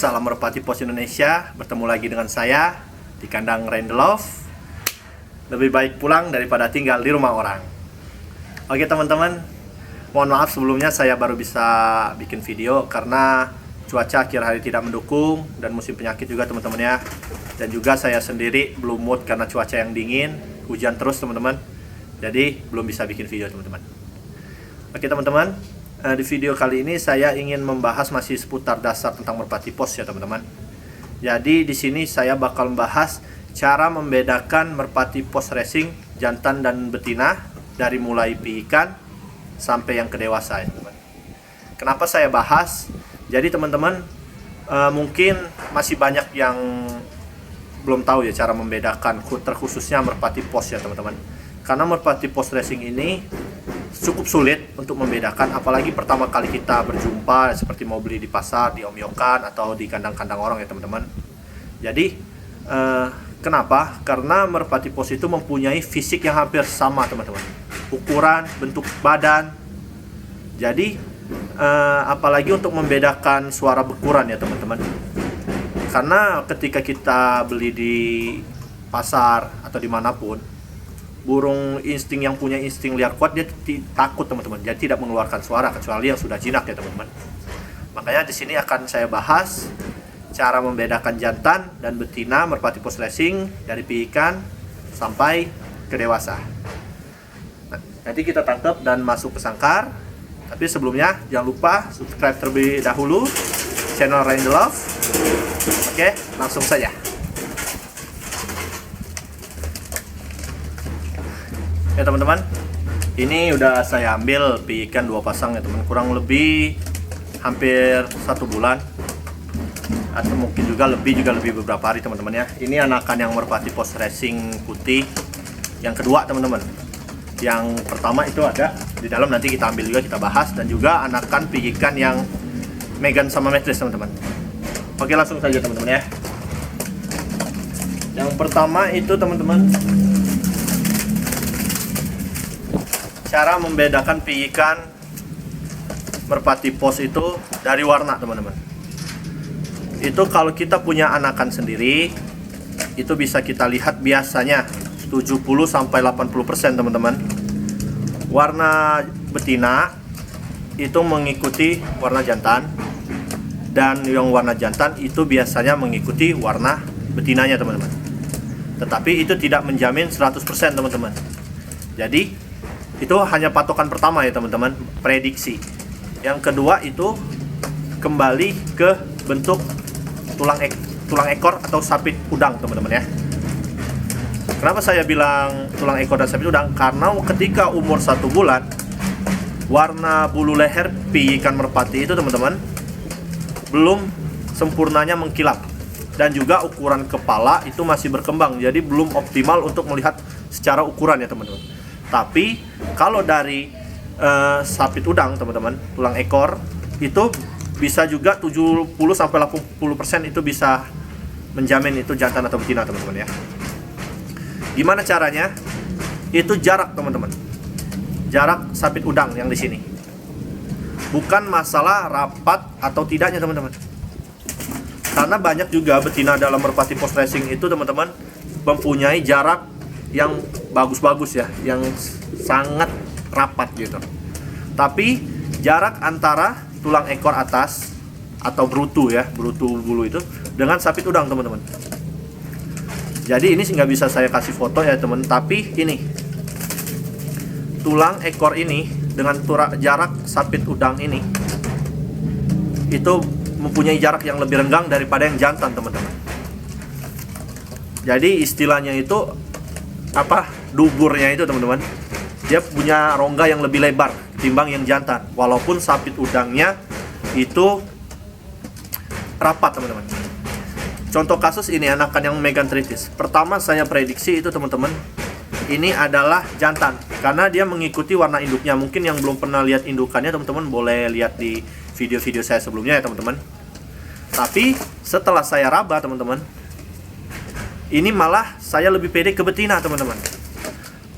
salam merpati pos Indonesia. Bertemu lagi dengan saya di kandang Rain the Love. Lebih baik pulang daripada tinggal di rumah orang. Oke teman-teman, mohon maaf sebelumnya saya baru bisa bikin video karena cuaca akhir hari tidak mendukung dan musim penyakit juga teman-teman ya. Dan juga saya sendiri belum mood karena cuaca yang dingin, hujan terus teman-teman. Jadi belum bisa bikin video teman-teman. Oke teman-teman, di video kali ini saya ingin membahas masih seputar dasar tentang merpati pos ya teman-teman. Jadi di sini saya bakal membahas cara membedakan merpati pos racing jantan dan betina dari mulai piikan sampai yang kedewasa ya teman-teman. Kenapa saya bahas? Jadi teman-teman mungkin masih banyak yang belum tahu ya cara membedakan, terkhususnya merpati pos ya teman-teman. Karena merpati pos racing ini cukup sulit untuk membedakan, apalagi pertama kali kita berjumpa seperti mau beli di pasar, di om-yokan atau di kandang-kandang orang ya teman-teman. Jadi kenapa? Karena merpati pos itu mempunyai fisik yang hampir sama teman-teman, ukuran, bentuk badan. Jadi apalagi untuk membedakan suara bekuran ya teman-teman. Karena ketika kita beli di pasar atau dimanapun, burung insting yang punya insting liar kuat dia takut teman-teman, jadi tidak mengeluarkan suara kecuali yang sudah jinak ya teman-teman. Makanya di sini akan saya bahas cara membedakan jantan dan betina merpati pos racing dari piikan sampai ke dewasa. Nah, nanti kita tangkap dan masuk ke sangkar. Tapi sebelumnya jangan lupa subscribe terlebih dahulu channel Rain the Love. Oke, langsung saja. Ya teman-teman, ini udah saya ambil piikan 2 pasang ya teman, kurang lebih hampir 1 bulan atau mungkin juga lebih beberapa hari teman-teman ya. Ini anakan yang merpati pos racing putih yang kedua teman-teman. Yang pertama itu ada di dalam, nanti kita ambil juga, kita bahas, dan juga anakan piikan yang Megan sama Matris teman-teman. Oke, langsung saja teman-teman ya. Yang pertama itu teman-teman, cara membedakan piikan merpati pos itu dari warna teman-teman. Itu kalau kita punya anakan sendiri, itu bisa kita lihat biasanya 70-80% teman-teman. Warna betina itu mengikuti warna jantan, dan yang warna jantan itu biasanya mengikuti warna betinanya teman-teman. Tetapi itu tidak menjamin 100% teman-teman. Jadi itu hanya patokan pertama ya teman-teman, prediksi. Yang kedua itu kembali ke bentuk tulang ekor atau sapit udang teman-teman ya. Kenapa saya bilang tulang ekor dan sapit udang? Karena ketika umur 1 bulan, warna bulu leher piikan merpati itu teman-teman belum sempurnanya mengkilap, dan juga ukuran kepala itu masih berkembang, jadi belum optimal untuk melihat secara ukuran ya teman-teman. Tapi kalau dari sapit udang teman-teman, tulang ekor itu bisa juga 70-80% itu bisa menjamin itu jantan atau betina teman-teman ya. Gimana caranya? Itu jarak teman-teman, jarak sapit udang yang di sini. Bukan masalah rapat atau tidaknya teman-teman. Karena banyak juga betina dalam merpati pos racing itu teman-teman mempunyai jarak yang bagus-bagus ya, yang sangat rapat gitu. Tapi jarak antara tulang ekor atas atau brutu ya, brutu bulu itu dengan sapit udang teman-teman. Jadi ini sih nggak bisa saya kasih foto ya teman, tapi ini tulang ekor ini dengan jarak sapit udang ini itu mempunyai jarak yang lebih renggang daripada yang jantan teman-teman. Jadi istilahnya itu apa, duburnya itu teman-teman, dia punya rongga yang lebih lebar ketimbang yang jantan, walaupun sapit udangnya itu rapat teman-teman. Contoh kasus ini anakan yang Megan Tritis. Pertama saya prediksi itu teman-teman, ini adalah jantan karena dia mengikuti warna induknya. Mungkin yang belum pernah lihat indukannya teman-teman boleh lihat di video-video saya sebelumnya ya teman-teman. Tapi setelah saya raba teman-teman, ini malah saya lebih pede ke betina teman-teman.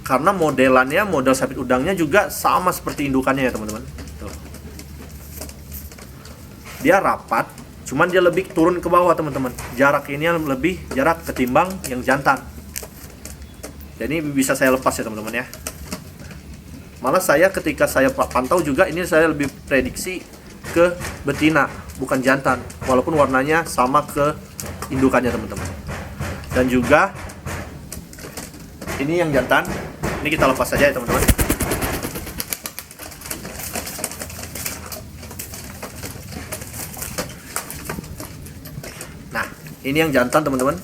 Karena modelannya, model sapit udangnya juga sama seperti indukannya ya teman-teman. Dia rapat, Cuman dia lebih turun ke bawah teman-teman. Jarak ini lebih jarak ketimbang yang jantan. Jadi bisa saya lepas ya teman-teman ya. Malah saya ketika saya pantau juga ini saya lebih prediksi ke betina bukan jantan, walaupun warnanya sama ke indukannya teman-teman. Dan juga ini yang jantan. Ini kita lepas saja ya teman-teman. Nah, ini yang jantan teman-teman.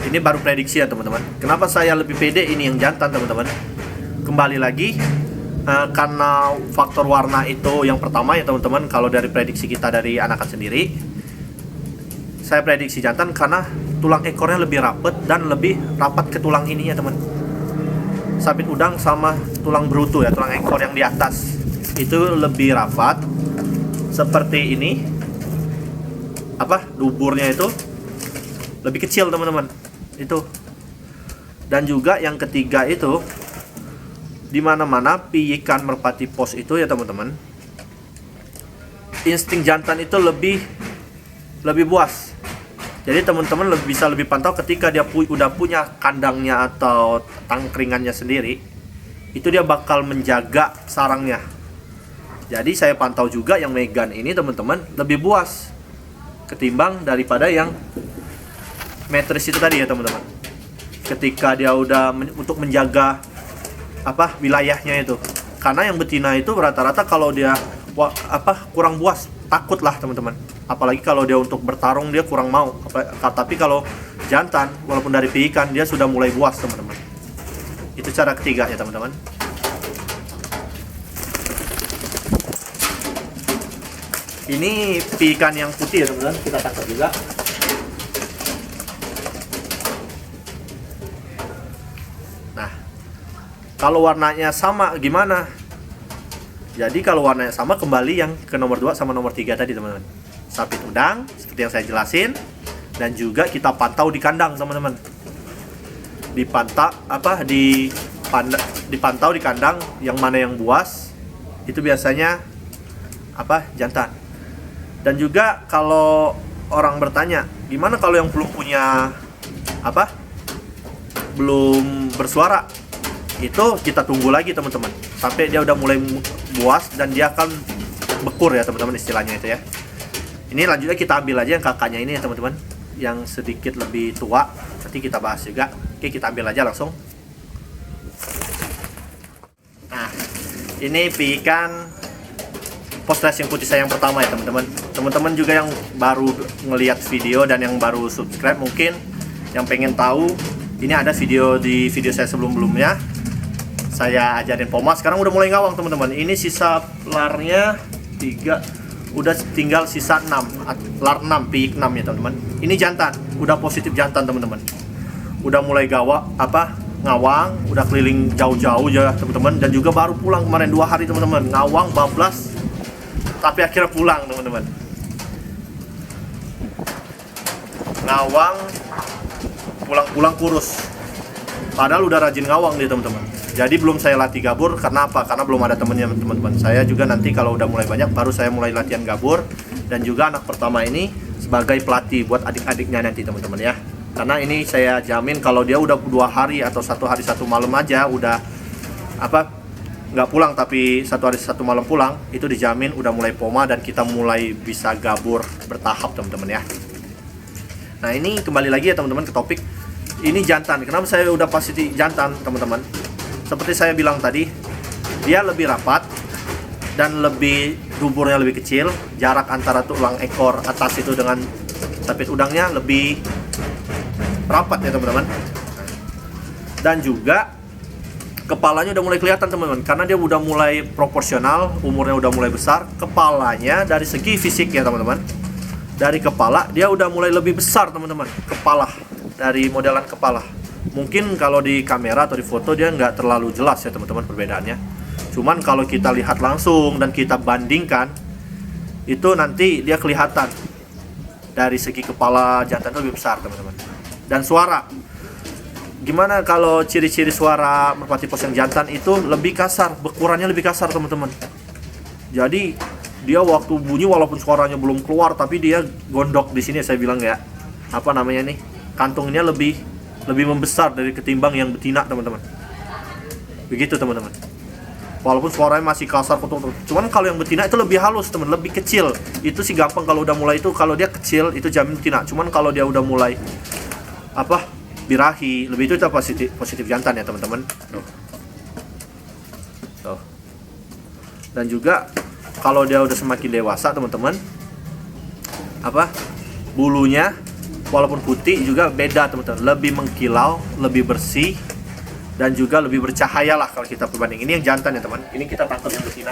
Ini baru prediksi ya teman-teman. Kenapa saya lebih pede ini yang jantan teman-teman? Kembali lagi karena faktor warna itu yang pertama ya teman-teman. Kalau dari prediksi kita dari anakan sendiri, saya prediksi jantan karena tulang ekornya lebih rapet dan lebih rapat ke tulang ini ya teman. Sabit udang sama tulang berutu ya, tulang ekor yang di atas itu lebih rapat seperti ini. Duburnya itu lebih kecil teman-teman itu. Dan juga yang ketiga itu, dimana-mana piikan merpati pos itu ya teman-teman, insting jantan itu lebih buas. Jadi teman-teman bisa lebih pantau ketika dia udah punya kandangnya atau tangkringannya sendiri, itu dia bakal menjaga sarangnya. Jadi saya pantau juga yang Megan ini teman-teman lebih buas ketimbang daripada yang Metris itu tadi ya teman-teman. Ketika dia udah untuk menjaga wilayahnya itu. Karena yang betina itu rata-rata kalau dia kurang buas, takut lah teman-teman. Apalagi kalau dia untuk bertarung dia kurang mau. Tapi kalau jantan walaupun dari piikan dia sudah mulai buas teman-teman. Itu cara ketiga ya teman-teman. Ini piikan yang putih ya teman-teman, kita tangkap juga. Nah, kalau warnanya sama gimana? Jadi kalau warnanya sama kembali yang ke nomor 2 sama nomor 3 tadi teman-teman. Sabit udang seperti yang saya jelasin, dan juga kita pantau di kandang teman-teman. Dipantau di kandang yang mana yang buas itu biasanya jantan. Dan juga kalau orang bertanya, gimana kalau yang belum punya belum bersuara? Itu kita tunggu lagi teman-teman sampai dia udah mulai buas dan dia akan bekur ya teman-teman istilahnya itu ya. Ini lanjutnya kita ambil aja yang kakaknya ini ya teman-teman, yang sedikit lebih tua, nanti kita bahas juga. Oke, kita ambil aja langsung. Nah, ini piikan post racing putih saya yang pertama ya teman-teman. Teman-teman juga yang baru ngelihat video dan yang baru subscribe mungkin yang pengen tahu, ini ada video di video saya sebelum-sebelumnya. Saya ajarin poma, sekarang udah mulai ngawang teman-teman. Ini sisa larnya 3, udah tinggal sisa 6, lar 6, piik 6 ya teman-teman. Ini jantan, udah positif jantan teman-teman. Udah mulai ngawang, udah keliling jauh-jauh ya teman-teman. Dan juga baru pulang kemarin 2 hari teman-teman, ngawang bablas, tapi akhirnya pulang teman-teman. Ngawang, pulang-pulang kurus. Padahal udah rajin ngawang nih teman-teman. Jadi belum saya latih gabur, karena apa? Karena belum ada temennya teman-teman. Saya juga nanti kalau udah mulai banyak baru saya mulai latihan gabur. Dan juga anak pertama ini sebagai pelatih buat adik-adiknya nanti teman-teman ya. Karena ini saya jamin kalau dia udah 2 hari atau 1 hari 1 malam aja udah nggak pulang tapi 1 hari 1 malam pulang, itu dijamin udah mulai poma dan kita mulai bisa gabur bertahap teman-teman ya. Nah, ini kembali lagi ya teman-teman ke topik. Ini jantan. Kenapa saya udah pasti jantan teman-teman? Seperti saya bilang tadi, dia lebih rapat dan duburnya lebih kecil. Jarak antara tulang ekor atas itu dengan sabit udangnya lebih rapat ya teman-teman. Dan juga kepalanya udah mulai kelihatan teman-teman, karena dia udah mulai proporsional, umurnya udah mulai besar. Kepalanya dari segi fisik ya teman-teman, dari kepala dia udah mulai lebih besar teman-teman. Kepala, dari modelan kepala. Mungkin kalau di kamera atau di foto dia nggak terlalu jelas ya teman-teman perbedaannya. Cuman kalau kita lihat langsung dan kita bandingkan, itu nanti dia kelihatan dari segi kepala jantan itu lebih besar teman-teman. Dan suara, gimana kalau ciri-ciri suara merpati pos yang jantan itu lebih kasar, bekurannya lebih kasar teman-teman. Jadi dia waktu bunyi walaupun suaranya belum keluar, tapi dia gondok di sini saya bilang ya. Apa namanya nih? Kantungnya lebih membesar dari ketimbang yang betina, teman-teman. Begitu, teman-teman. Walaupun suaranya masih kasar, kutuk. Cuman kalau yang betina itu lebih halus, teman, lebih kecil. Itu sih gampang kalau udah mulai itu, kalau dia kecil itu jamin betina. Cuman kalau dia udah mulai birahi, lebih itu positif jantan ya, teman-teman. Tuh. Dan juga kalau dia udah semakin dewasa, teman-teman, bulunya walaupun putih juga beda, teman-teman. Lebih mengkilau, lebih bersih, dan juga lebih bercahaya lah kalau kita perbanding. Ini yang jantan ya, teman. Ini kita tangkap yang betina.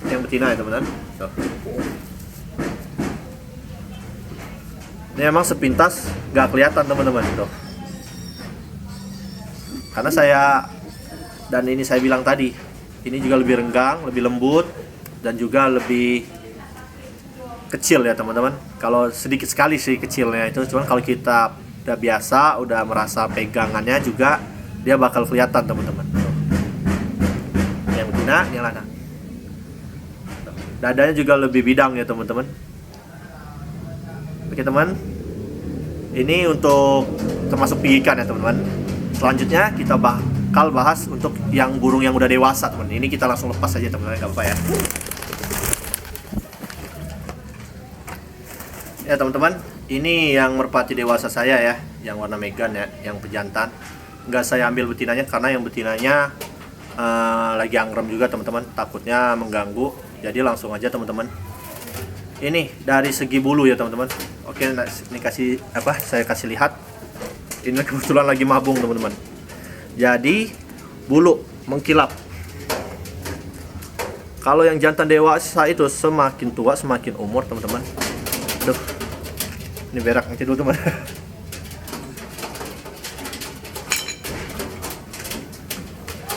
Yang betina ya, teman-teman. Ini emang sepintas gak kelihatan, teman-teman. Karena dan ini saya bilang tadi, ini juga lebih renggang, lebih lembut, dan juga lebih kecil ya, teman-teman. Kalau sedikit sekali sih kecilnya itu, cuman kalau kita udah biasa, udah merasa pegangannya juga, dia bakal kelihatan, teman-teman. Yang betina, yang lanang. Dadanya juga lebih bidang ya, teman-teman. Oke, teman. Ini untuk termasuk pigikan ya, teman-teman. Selanjutnya kita bakal bahas untuk yang burung yang udah dewasa, teman. Ini kita langsung lepas aja, teman-teman, nggak apa-apa ya. Ya, teman-teman, ini yang merpati dewasa saya ya, yang warna megan ya, yang pejantan. Nggak saya ambil betinanya karena yang betinanya lagi angrem juga, teman-teman. Takutnya mengganggu. Jadi langsung aja, teman-teman. Ini dari segi bulu ya, teman-teman. Oke, ini saya kasih lihat. Ini kebetulan lagi mabung, teman-teman. Jadi bulu mengkilap. Kalau yang jantan dewasa itu semakin tua semakin umur, teman-teman. Aduh, ini berak nanti dulu, teman.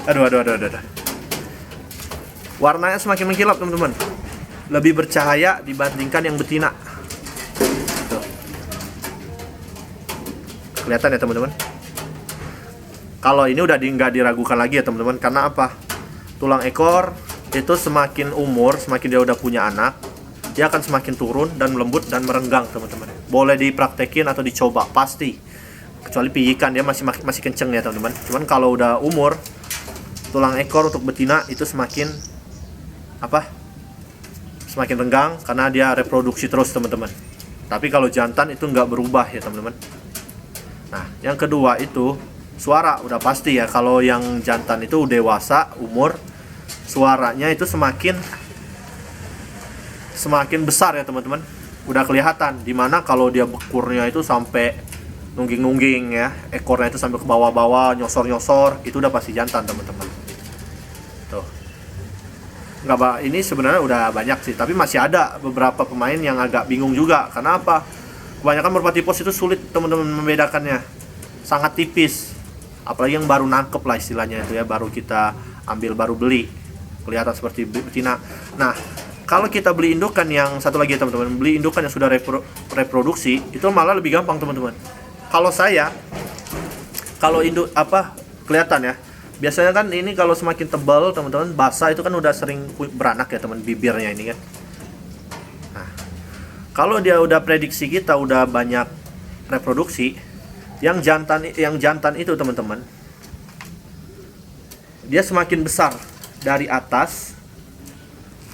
Aduh. Warnanya semakin mengkilap, teman-teman. Lebih bercahaya dibandingkan yang betina. Tuh. Kelihatan ya, teman-teman. Kalau ini udah nggak diragukan lagi ya, teman-teman. Karena apa? Tulang ekor itu semakin umur, semakin dia udah punya anak, dia akan semakin turun dan lembut dan merenggang, teman-teman. Boleh dipraktekin atau dicoba, pasti. Kecuali pijikan dia masih kenceng ya, teman-teman. Cuman kalau udah umur, tulang ekor untuk betina itu semakin renggang karena dia reproduksi terus, teman-teman. Tapi kalau jantan itu nggak berubah ya, teman-teman. Nah, yang kedua itu suara udah pasti ya. Kalau yang jantan itu dewasa umur, suaranya itu semakin besar ya, teman-teman. Udah kelihatan. Dimana kalau dia bekurnya itu sampai nungging-nungging ya, ekornya itu sampai ke bawah-bawah, nyosor-nyosor, itu udah pasti jantan, teman-teman. Tuh. Ini sebenarnya udah banyak sih, tapi masih ada beberapa pemain yang agak bingung juga. Karena apa? Kebanyakan merpati pos itu sulit, teman-teman, membedakannya. Sangat tipis. Apalagi yang baru nangkep lah istilahnya itu ya, baru kita ambil, baru beli. Kelihatan seperti betina. Nah, kalau kita beli indukan yang satu lagi, teman-teman, beli indukan yang sudah reproduksi, itu malah lebih gampang, teman-teman. Kalau kelihatan ya. Biasanya kan ini kalau semakin tebal, teman-teman, basah itu kan udah sering beranak ya, teman, bibirnya ini kan. Nah, kalau dia udah prediksi kita udah banyak reproduksi, yang jantan itu, teman-teman, dia semakin besar dari atas.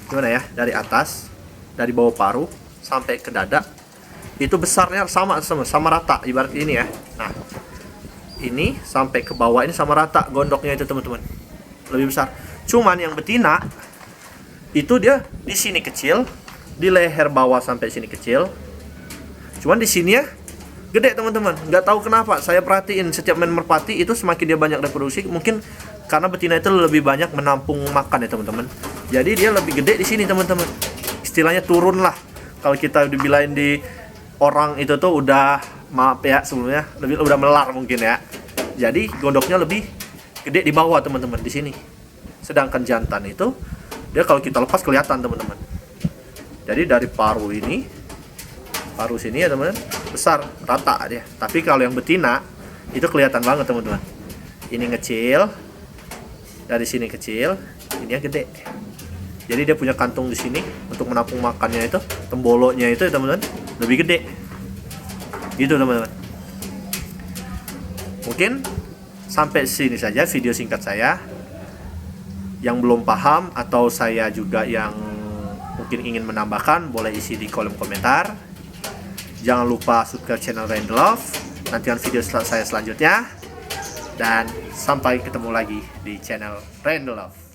Gimana ya? Dari atas, dari bawah paruh sampai ke dada, itu besarnya sama rata, ibarat ini ya. Nah, ini sampai ke bawah ini sama rata gondoknya itu, teman-teman. Lebih besar. Cuman yang betina itu dia di sini kecil, di leher bawah sampai sini kecil. Cuman di sini ya gede, teman-teman. Nggak tahu kenapa. Saya perhatiin setiap main merpati itu semakin dia banyak reproduksi, mungkin karena betina itu lebih banyak menampung makan ya, teman-teman. Jadi dia lebih gede di sini, teman-teman. Istilahnya turun lah. Kalau kita dibilain di orang itu tuh udah, maaf ya sebelumnya, udah melar mungkin ya. Jadi gondoknya lebih gede di bawah, teman-teman, di sini. Sedangkan jantan itu dia kalau kita lepas kelihatan, teman-teman. Jadi dari paruh sini ya, teman-teman, besar rata dia. Tapi kalau yang betina itu kelihatan banget teman-teman. Ini kecil, dari sini kecil, ini yang gede. Jadi dia punya kantung di sini untuk menampung makannya itu, temboloknya itu teman-teman lebih gede. Gitu teman-teman. Mungkin sampai sini saja video singkat saya. Yang belum paham atau saya juga yang mungkin ingin menambahkan, boleh isi di kolom komentar. Jangan lupa subscribe channel Rain The Love. Nantikan video saya selanjutnya. Dan sampai ketemu lagi di channel Rain The Love.